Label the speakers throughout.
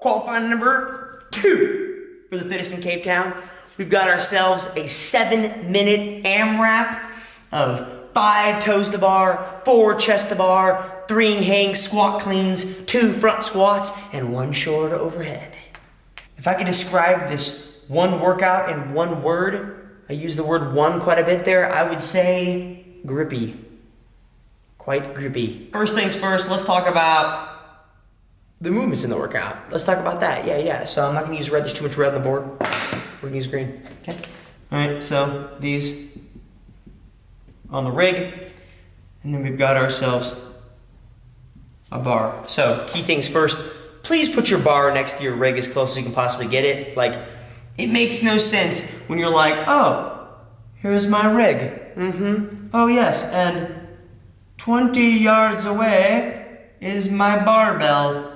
Speaker 1: qualifier number 2 for the Fittest in Cape Town. We've got ourselves a 7-minute AMRAP of 5 toes to bar, 4 chest to bar, 3 hang squat cleans, 2 front squats, and 1 shoulder to overhead. If I could describe this one workout in one word, I use the word one quite a bit there, I would say grippy. Quite grippy. First things first, let's talk about the movements in the workout. Let's talk about that, yeah. So I'm not gonna use red, there's too much red on the board. We're gonna use green, okay? All right, so these on the rig, and then we've got ourselves a bar. So key things first, please put your bar next to your rig as close as you can possibly get it. Like, it makes no sense when you're like, oh, here's my rig. Oh yes, and 20 yards away is my barbell.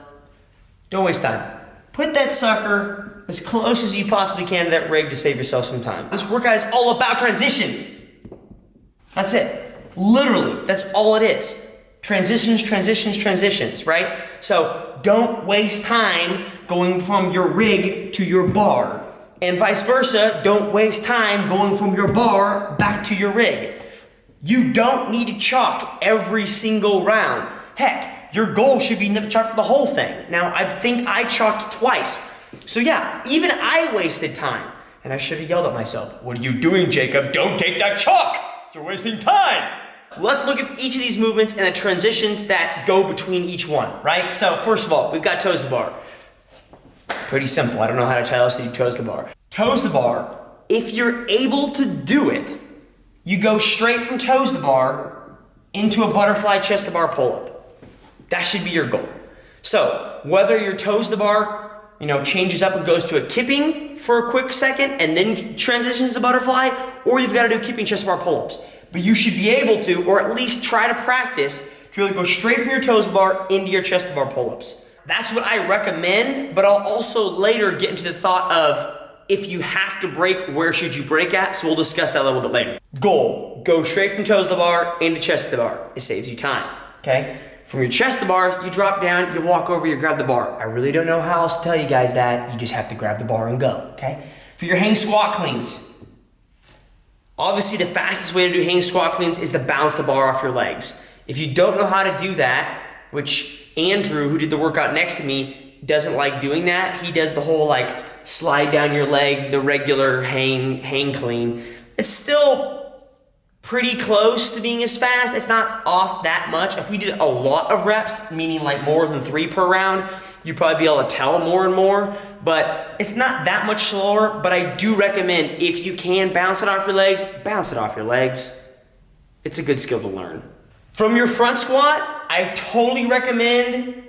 Speaker 1: Don't waste time. Put that sucker as close as you possibly can to that rig to save yourself some time. This workout is all about transitions. That's it. Literally, that's all it is. Transitions, transitions, transitions, right? So don't waste time going from your rig to your bar. And vice versa, don't waste time going from your bar back to your rig. You don't need to chalk every single round. Heck, your goal should be to chalk for the whole thing. Now, I think I chalked twice. So yeah, even I wasted time. And I should have yelled at myself, what are you doing, Jacob? Don't take that chalk! You're wasting time! Let's look at each of these movements and the transitions that go between each one, right? So first of all, we've got toes to bar. Pretty simple, I don't know how to tell us to do toes to bar. Toes to bar, if you're able to do it, you go straight from toes to bar into a butterfly chest to bar pull-up. That should be your goal. So whether your toes to bar, changes up and goes to a kipping for a quick second and then transitions to butterfly, or you've got to do kipping chest to bar pull-ups. But you should be able to, or at least try to practice, to really go straight from your toes to bar into your chest to bar pull-ups. That's what I recommend, but I'll also later get into the thought of if you have to break, where should you break at? So we'll discuss that a little bit later. Goal, go straight from toes to bar into chest to bar. It saves you time, okay? From your chest to bars, you drop down, you walk over, you grab the bar. I really don't know how else to tell you guys that. You just have to grab the bar and go, okay? For your hang squat cleans, obviously the fastest way to do hang squat cleans is to bounce the bar off your legs. If you don't know how to do that, which Andrew, who did the workout next to me, doesn't like doing that. He does the whole slide down your leg, the regular hang clean. It's still pretty close to being as fast. It's not off that much. If we did a lot of reps, meaning more than 3 per round, you'd probably be able to tell more and more, but it's not that much slower. But I do recommend, if you can bounce it off your legs, bounce it off your legs. It's a good skill to learn. From your front squat, I totally recommend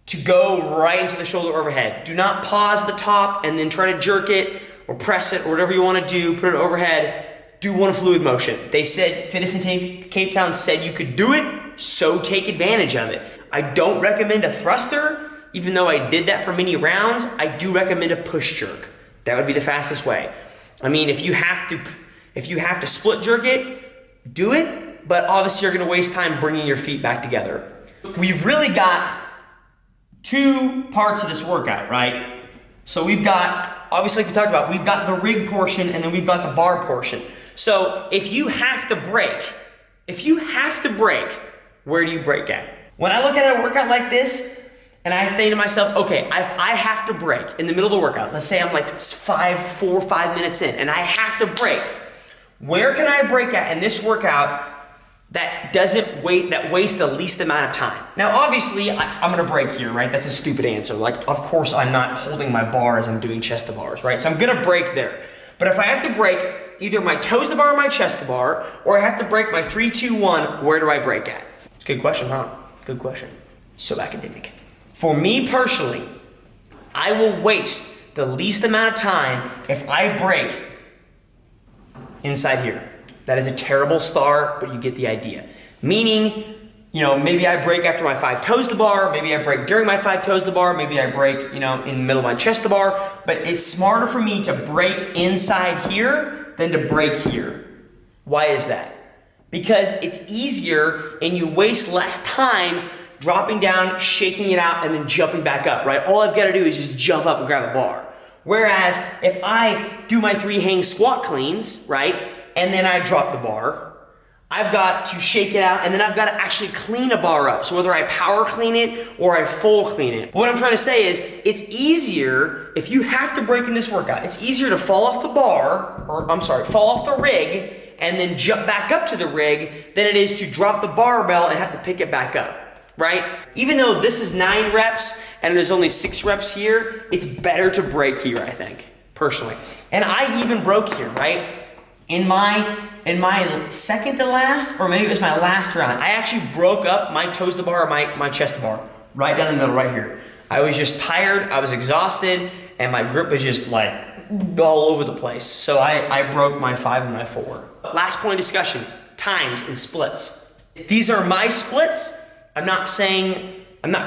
Speaker 1: to go right into the shoulder overhead. Do not pause the top and then try to jerk it or press it or whatever you want to do, put it overhead. Do one fluid motion. They said, Fittest in Cape Town said you could do it, so take advantage of it. I don't recommend a thruster, even though I did that for many rounds. I do recommend a push jerk. That would be the fastest way. I mean, if you have to split jerk it, do it, but obviously you're gonna waste time bringing your feet back together. We've really got 2 parts of this workout, right? So we've got, obviously like we talked about, we've got the rig portion and then we've got the bar portion. So if you have to break, where do you break at? When I look at a workout like this and I think to myself, okay, I have to break in the middle of the workout. Let's say I'm 4 or 5 minutes in and I have to break. Where can I break at in this workout that wastes the least amount of time? Now, obviously, I'm gonna break here, right? That's a stupid answer. Of course, I'm not holding my bar as I'm doing chest to bars, right? So I'm gonna break there. But if I have to break either my toes to bar or my chest to bar, or I have to break my 3, 2, 1, where do I break at? It's a good question, huh? Good question. So academic. For me personally, I will waste the least amount of time if I break inside here. That is a terrible start, but you get the idea. Meaning, maybe I break after my 5 toes to bar, maybe I break during my 5 toes to bar, maybe I break, in the middle of my chest to bar, but it's smarter for me to break inside here than to break here. Why is that? Because it's easier and you waste less time dropping down, shaking it out, and then jumping back up, right? All I've got to do is just jump up and grab a bar. Whereas if I do my 3 hang squat cleans, right, and then I drop the bar, I've got to shake it out, and then I've got to actually clean a bar up. So whether I power clean it or I full clean it. What I'm trying to say is, it's easier, if you have to break in this workout, it's easier to fall off the bar, or I'm sorry, fall off the rig, and then jump back up to the rig than it is to drop the barbell and have to pick it back up, right? Even though this is 9 reps and there's only 6 reps here, it's better to break here, I think, personally. And I even broke here, right? In my second to last, or maybe it was my last round, I actually broke up my toes to bar, or my chest to bar, right down the middle, right here. I was just tired, I was exhausted, and my grip was just like all over the place. So I broke my 5 and my 4. Last point of discussion, times and splits. These are my splits. I'm not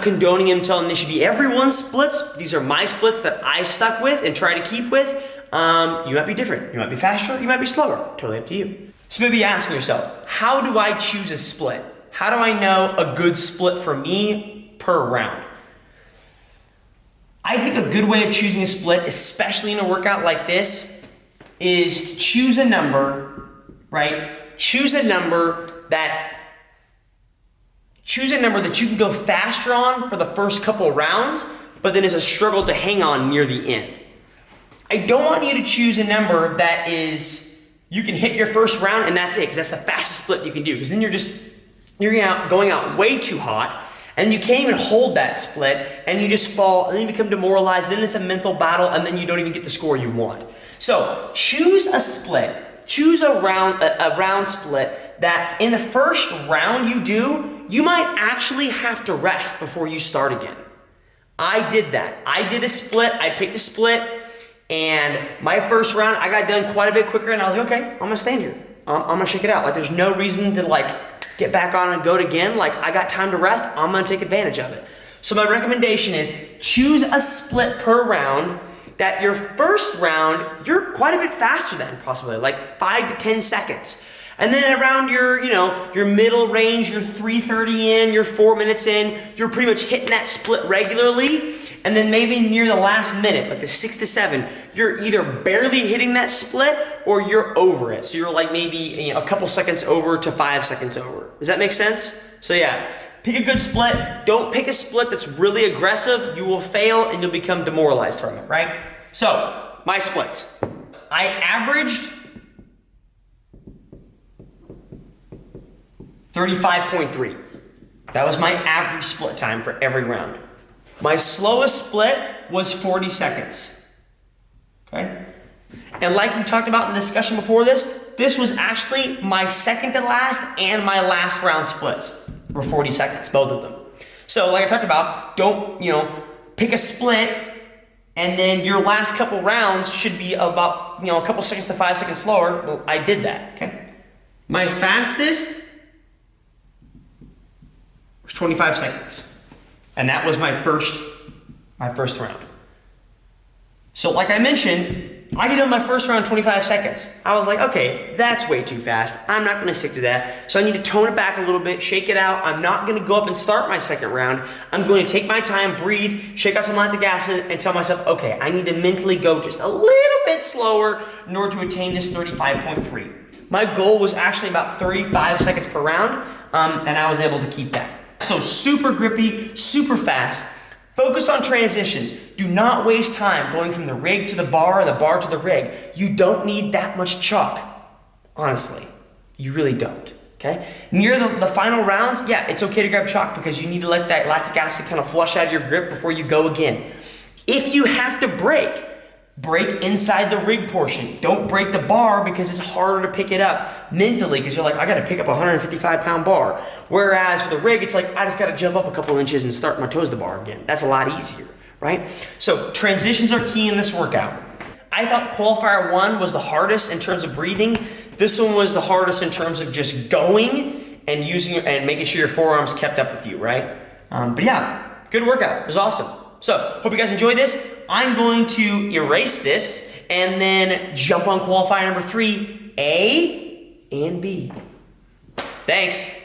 Speaker 1: condoning them, telling they should be everyone's splits. These are my splits that I stuck with and try to keep with. You might be different. You might be faster, you might be slower. Totally up to you. So maybe asking yourself, how do I choose a split? How do I know a good split for me per round? I think a good way of choosing a split, especially in a workout like this, is to choose a number, right? Choose a number that you can go faster on for the first couple rounds, but then is a struggle to hang on near the end. I don't want you to choose a number that is, you can hit your first round and that's it, because that's the fastest split you can do, because then you're going out way too hot, and you can't even hold that split, and you just fall, and then you become demoralized, then it's a mental battle, and then you don't even get the score you want. So choose a split, choose a round split that in the first round you might actually have to rest before you start again. I did that. I did a split, I picked a split, and my first round, I got done quite a bit quicker, and I was like, okay, I'm gonna stand here. I'm gonna shake it out. Like, there's no reason to get back on and go it again. Like, I got time to rest, I'm gonna take advantage of it. So my recommendation is choose a split per round that your first round, you're quite a bit faster than, possibly, like 5 to 10 seconds. And then around your middle range, you're 3:30 in, you're 4 minutes in, you're pretty much hitting that split regularly. And then maybe near the last minute, like the 6 to 7, you're either barely hitting that split or you're over it. So you're like maybe a couple seconds over to 5 seconds over. Does that make sense? So yeah, pick a good split. Don't pick a split that's really aggressive. You will fail and you'll become demoralized from it, right? So, my splits. I averaged 35.3. That was my average split time for every round. My slowest split was 40 seconds, okay? And like we talked about in the discussion before this was actually my second to last and my last round splits were 40 seconds, both of them. So like I talked about, don't, pick a split and then your last couple rounds should be about, a couple seconds to 5 seconds slower. Well, I did that, okay? My fastest was 25 seconds. And that was my first round. So like I mentioned, I did on my first round 25 seconds. I was like, okay, that's way too fast. I'm not gonna stick to that. So I need to tone it back a little bit, shake it out. I'm not gonna go up and start my second round. I'm going to take my time, breathe, shake out some lactic acid, and tell myself, okay, I need to mentally go just a little bit slower in order to attain this 35.3. My goal was actually about 35 seconds per round, and I was able to keep that. So super grippy, super fast. Focus on transitions. Do not waste time going from the rig to the bar or the bar to the rig. You don't need that much chalk. Honestly, you really don't, okay? Near the final rounds, yeah, it's okay to grab chalk because you need to let that lactic acid kind of flush out of your grip before you go again. If you have to break inside the rig portion. Don't break the bar because it's harder to pick it up mentally because you're like, I gotta pick up a 155-pound bar. Whereas for the rig, it's like, I just gotta jump up a couple inches and start my toes to bar again. That's a lot easier, right? So transitions are key in this workout. I thought Qualifier 1 was the hardest in terms of breathing. This one was the hardest in terms of just going and and making sure your forearms kept up with you, right? But yeah, good workout. It was awesome. So, hope you guys enjoyed this. I'm going to erase this and then jump on qualifier number 3, A and B. Thanks.